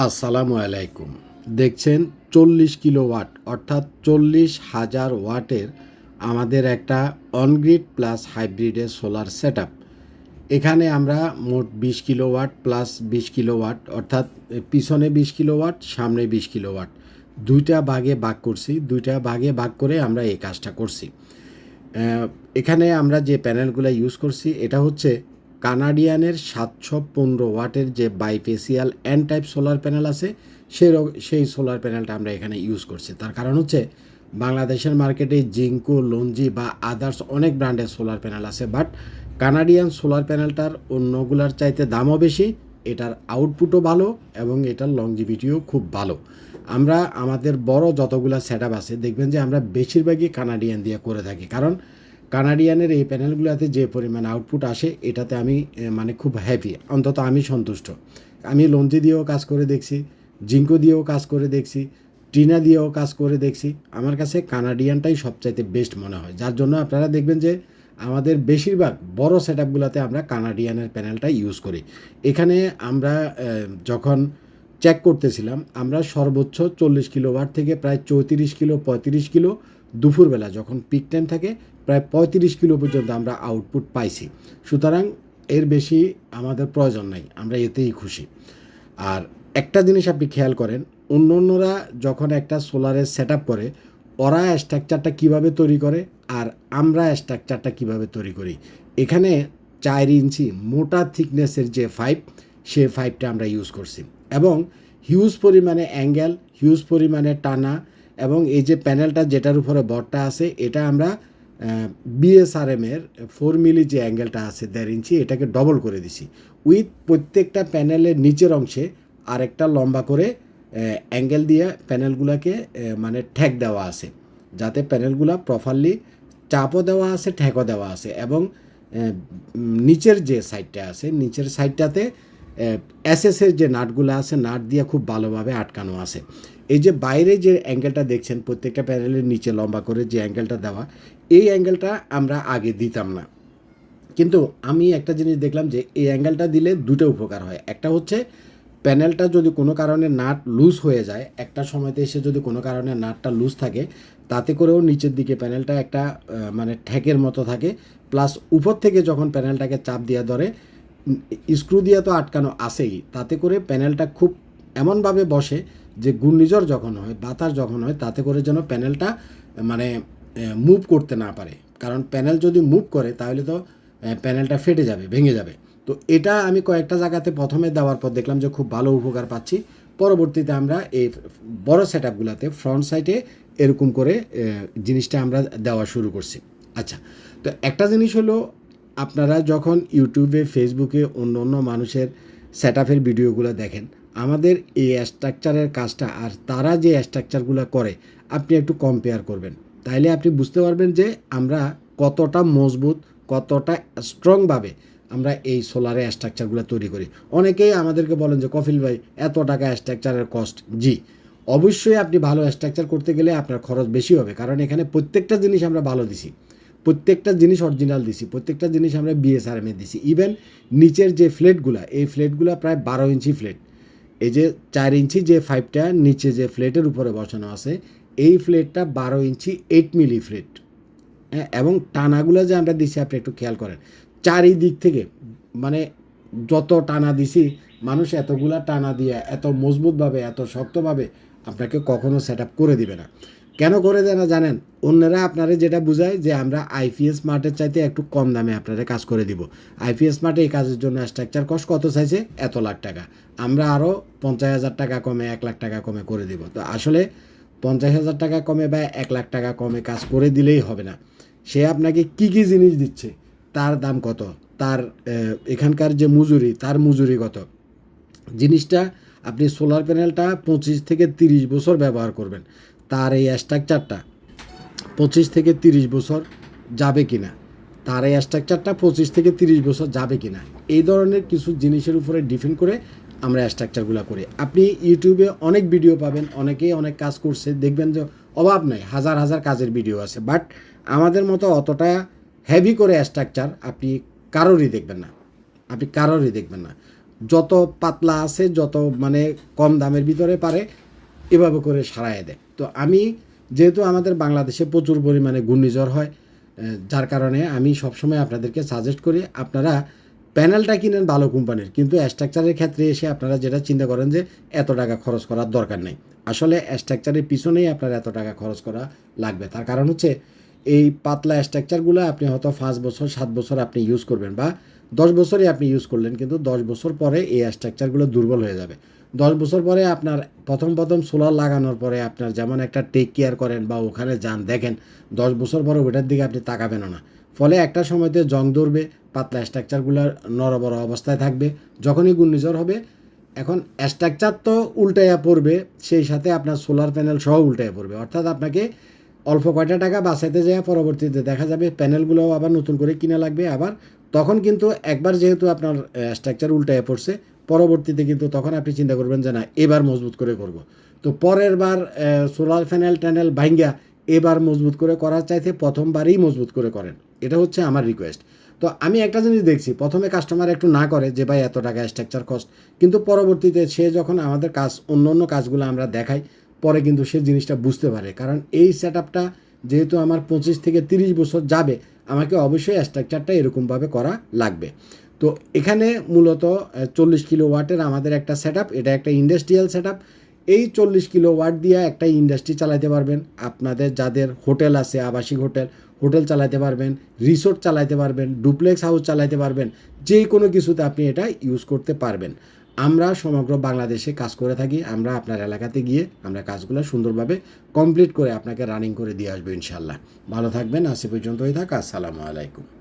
আসসালামু আলাইকুম। দেখছেন 40 কিলোওয়াট অর্থাৎ 40,000 ওয়াটের আমাদের একটা অনগ্রিড প্লাস হাইব্রিডের সোলার সেটআপ। এখানে আমরা মোট 20 কিলোওয়াট প্লাস 20 কিলোওয়াট অর্থাৎ পিছনে 20 কিলোওয়াট সামনে 20 কিলোওয়াট দুইটা ভাগে ভাগ করছি। দুইটা ভাগে ভাগ করে আমরা এই কাজটা করছি। এখানে আমরা যে প্যানেলগুলো ইউজ করছি এটা হচ্ছে কানাডিয়ানের 715 ওয়াটের যে bifacial N type solar panel আছে সেই সোলার প্যানেলটা আমরা এখানে ইউজ করছি। তার কারণ হচ্ছে বাংলাদেশের মার্কেটে জিঙ্কো, লঞ্জি বা আদার্স অনেক ব্র্যান্ডের সোলার প্যানেল আছে, বাট কানাডিয়ান সোলার প্যানেলটার অন্যগুলার চাইতে দামও বেশি, এটার আউটপুটও ভালো এবং এটার লংজিভিটিও খুব ভালো। আমরা আমাদের বড় যতগুলো সেটআপ আছে দেখবেন যে আমরা বেশিরভাগই কানাডিয়ান দিয়ে করে থাকি, কারণ কানাডিয়ানের এই প্যানেলগুলোতে যে পরিমাণ আউটপুট আসে এটাতে আমি মানে খুব হ্যাপি, অন্তত আমি সন্তুষ্ট। আমি লঞ্জি দিয়েও কাজ করে দেখছি, জিঙ্কো দিয়েও কাজ করে দেখছি, টিনা দিয়েও কাজ করে দেখছি। আমার কাছে কানাডিয়ানটাই সবচাইতে বেস্ট মনে হয়, যার জন্য আপনারা দেখবেন যে আমাদের বেশিরভাগ বড় সেটআপগুলোতে আমরা কানাডিয়ানের প্যানেলটা ইউজ করি। এখানে আমরা যখন চেক করতেছিলাম আমরা সর্বোচ্চ 40 কিলোওয়াট থেকে প্রায় 34 কিলো 35 কিলো, দুপুরবেলা যখন পিক টাইম থাকে প্রায় 35 কিলো পর্যন্ত আমরা আউটপুট পাইছি। সুতরাং এর বেশি আমাদের প্রয়োজন নাই, আমরা এতেই খুশি। আর একটা জিনিস আপনি খেয়াল করেন, অন্যরা যখন একটা সোলারের সেট আপ করে ওরা স্ট্রাকচারটা কীভাবে তৈরি করে আর আমরা স্ট্রাকচারটা কীভাবে তৈরি করি। এখানে 4 ইঞ্চি মোটা থিকনেসের যে পাইপ, সে পাইপটা আমরা ইউজ করছি এবং হিউজ পরিমাণে অ্যাঙ্গেল, হিউজ পরিমাণে টানা, এবং এই যে প্যানেলটা যেটার উপরে বটটা আছে এটা আমরা বিএসআরএমের 4 মিলি যে অ্যাঙ্গেলটা আছে 1.5 ইঞ্চি, এটাকে ডবল করে দিছি উইথ প্রত্যেকটা প্যানেলের নিচের অংশে আরেকটা লম্বা করে অ্যাঙ্গেল দিয়ে প্যানেলগুলোকে মানে ঠেক দেওয়া আছে, যাতে প্যানেলগুলো প্রপারলি চাপও দেওয়া আছে, ঠেকও দেওয়া আছে। এবং নিচের যে সাইডটা আছে নিচের সাইডটাতে এসএসের যে নাটগুলো আছে নাট দিয়ে খুব ভালোভাবে আটকানো আছে। এই যে বাইরে যে অ্যাঙ্গেলটা দেখছেন প্রত্যেকটা প্যানেলের নিচে লম্বা করে যে অ্যাঙ্গেলটা দেওয়া, এই অ্যাঙ্গেলটা আমরা আগে দিতাম না। কিন্তু আমি একটা জিনিস দেখলাম যে এই অ্যাঙ্গেলটা দিলে দুটো উপকার হয়। একটা হচ্ছে প্যানেলটা যদি কোনো কারণে নাট লুজ হয়ে যায়, একটা সময়তে এসে যদি কোনো কারণে নাটটা লুজ থাকে, তাতে করেও নিচের দিকে প্যানেলটা একটা মানে ঠ্যাকের মতো থাকে। প্লাস উপর থেকে যখন প্যানেলটাকে চাপ দিয়ে ধরে, স্ক্রু দিয়ে তো আটকানো আছেই, তাতে করে প্যানেলটা খুব এমনভাবে বসে যে ঘূর্ণিঝড় যখন হয়, বাতাস যখন হয়, তাতে করে যেন প্যানেলটা মানে মুভ করতে না পারে। কারণ প্যানেল যদি মুভ করে তাহলে তো প্যানেলটা ফেটে যাবে, ভেঙে যাবে। তো এটা আমি কয়েকটা জায়গাতে প্রথমে দেওয়ার পর দেখলাম যে খুব ভালো উপকার পাচ্ছি। পরবর্তীতে আমরা এই বড় সেটআপগুলোতে ফ্রন্ট সাইডে এরকম করে জিনিসটা আমরা দেওয়া শুরু করছি। আচ্ছা, তো একটা জিনিস হলো, আপনারা যখন ইউটিউবে, ফেসবুকে অন্য অন্য মানুষের সেটআপের ভিডিওগুলো দেখেন, আমাদের এই স্ট্রাকচারের কাজটা আর তারা যে স্ট্রাকচারগুলো করে আপনি একটু কম্পেয়ার করবেন, তাইলে আপনি বুঝতে পারবেন যে আমরা কতটা মজবুত, কতটা স্ট্রংভাবে আমরা এই সোলারের স্ট্রাকচারগুলো তৈরি করি। অনেকেই আমাদেরকে বলেন যে কফিল ভাই এত টাকা স্ট্রাকচারের কস্ট। জি, অবশ্যই আপনি ভালো স্ট্রাকচার করতে গেলে আপনার খরচ বেশি হবে, কারণ এখানে প্রত্যেকটা জিনিস আমরা ভালো দিছি, প্রত্যেকটা জিনিস অরিজিনাল দিছি, প্রত্যেকটা জিনিস আমরা বিএসআরএমে দিছি। ইভেন নিচের যে ফ্লেটগুলো, এই ফ্লেটগুলো প্রায় 12 ইঞ্চি ফ্লেট। এই যে 4 ইঞ্চি যে পাইপটা নিচে যে ফ্লেটের উপরে বসানো আছে, এই ফ্লেটটা 12 ইঞ্চি 8 মিলি ফ্লেট। হ্যাঁ, এবং টানাগুলো যে আমরা দিছি আপনি একটু খেয়াল করেন, চারিদিক থেকে মানে যত টানা দিছি, মানুষ এতগুলা টানা দিয়ে এত মজবুতভাবে, এত শক্তভাবে আপনাকে কখনো সেট আপ করে দিবে না। কেন করে দেয় না জানেন? অন্যরা আপনারা যেটা বুঝায় যে আমরা আইপিএস মার্টের চাইতে একটু কম দামে আপনারা কাজ করে দিব। আইপিএস মার্টে এই কাজের জন্য স্ট্রাকচার কস্ট কত চাইছে? এত লাখ টাকা। আমরা আরও 50,000 টাকা কমে, 1 লাখ টাকা কমে করে দিব। তো আসলে 50,000 টাকা কমে বা 1 লাখ টাকা কমে কাজ করে দিলেই হবে না। সে আপনাকে কী কী জিনিস দিচ্ছে, তার দাম কত, তার এখানকার যে মজুরি, তার মজুরি কত, জিনিসটা আপনি সোলার প্যানেলটা 25 থেকে 30 বছর ব্যবহার করবেন, তার এই স্ট্রাকচারটা 25 থেকে 30 বছর যাবে কি না, তার এই স্ট্রাকচারটা 25 থেকে 30 বছর যাবে কি না, এই ধরনের কিছু জিনিসের উপরে ডিপেন্ড করে আমরা স্ট্রাকচারগুলো করি। আপনি ইউটিউবে অনেক ভিডিও পাবেন, অনেকেই অনেক কাজ করছে, দেখবেন যে অভাব নাই, হাজার হাজার কাজের ভিডিও আছে, বাট আমাদের মতো অতটা হেভি করে স্ট্রাকচার আপনি কারোরই দেখবেন না, আপনি কারোরই দেখবেন না। যত পাতলা আছে, যত মানে কম দামের ভিতরে পারে এভাবে করে সারায় দেয়। তো আমি যেহেতু আমাদের বাংলাদেশে প্রচুর পরিমাণে ঘূর্ণিঝড় হয়, যার কারণে আমি সবসময় আপনাদেরকে সাজেস্ট করি আপনারা প্যানেলটা কিনেন ভালো কোম্পানির, কিন্তু স্ট্রাকচারের ক্ষেত্রে এসে আপনারা যেটা চিন্তা করেন যে এত টাকা খরচ করার দরকার নেই, আসলে স্ট্রাকচারের পিছনেই আপনার এত টাকা খরচ করা লাগবে। তার কারণ হচ্ছে এই পাতলা স্ট্রাকচারগুলো আপনি হয়তো 5 বছর 7 বছর আপনি ইউজ করবেন, বা 10 বছরই আপনি ইউজ করলেন, কিন্তু 10 বছর পরে এই স্ট্রাকচারগুলো দুর্বল হয়ে যাবে। 10 বছর পরে আপনার প্রথম সোলার লাগানোর পরে আপনার যেমন একটা টেক কেয়ার করেন বা ওখানে যান দেখেন, 10 বছর পরে ওটার দিকে আপনি তাকাবেন না। ফলে একটা সময়তে জং ধরবে, পাতলা স্ট্রাকচারগুলো নড়বড় অবস্থায় থাকবে। যখনই ঘূর্ণিঝড় হবে, এখন স্ট্রাকচার তো উল্টাইয়া পড়বে, সেই সাথে আপনার সোলার প্যানেল সহ উল্টাইয়া পড়বে। অর্থাৎ আপনাকে অল্প কয়টা টাকা বাঁচাইতে যায়, পরবর্তীতে দেখা যাবে প্যানেলগুলোও আবার নতুন করে কিনা লাগবে। আবার তখন কিন্তু একবার যেহেতু আপনার স্ট্রাকচার উল্টাইয়া পড়ছে, পরবর্তীতে কিন্তু তখন আপনি চিন্তা করবেন যে না এবার মজবুত করে করব। তো পরের বার সোলার প্যানেল ট্যানেল ভাঙ্গা এবার মজবুত করে করার চাইতে প্রথমবারই মজবুত করে করেন, এটা হচ্ছে আমার রিকোয়েস্ট। তো আমি একটা জিনিস দেখছি, প্রথমে কাস্টমার একটু না করে যে ভাই এত টাকা স্ট্রাকচার কস্ট, কিন্তু পরবর্তীতে সে যখন আমাদের কাজ অন্য অন্য কাজগুলো আমরা দেখাই, পরে কিন্তু সে জিনিসটা বুঝতে পারে। কারণ এই সেট আপটা যেহেতু আমার 25 থেকে 30 বছর যাবে, আমাকে অবশ্যই স্ট্রাকচারটা এরকমভাবে করা লাগবে। তো এখানে মূলত 40 কিলো ওয়াটের আমাদের একটা সেট আপ, এটা একটা ইন্ডাস্ট্রিয়াল সেট আপ। এই 40 কিলোওয়াট দিয়ে একটা ইন্ডাস্ট্রি চালাতে পারবেন। আপনাদের যাদের হোটেল আছে, আবাসিক হোটেল, হোটেল চালাতে পারবেন, রিসোর্ট চালাতে পারবেন, ডুপ্লেক্স হাউস চালাতে পারবেন, যে কোনো কিছুতে আপনি এটা ইউজ করতে পারবেন। আমরা সমগ্র বাংলাদেশে কাজ করে থাকি, আমরা আপনার এলাকাতে গিয়ে আমরা কাজগুলো সুন্দরভাবে কমপ্লিট করে আপনাকে রানিং করে দিয়ে আসবো ইনশাল্লাহ। ভালো থাকবেন, আজ পর্যন্তই থাক। আসসালামু আলাইকুম।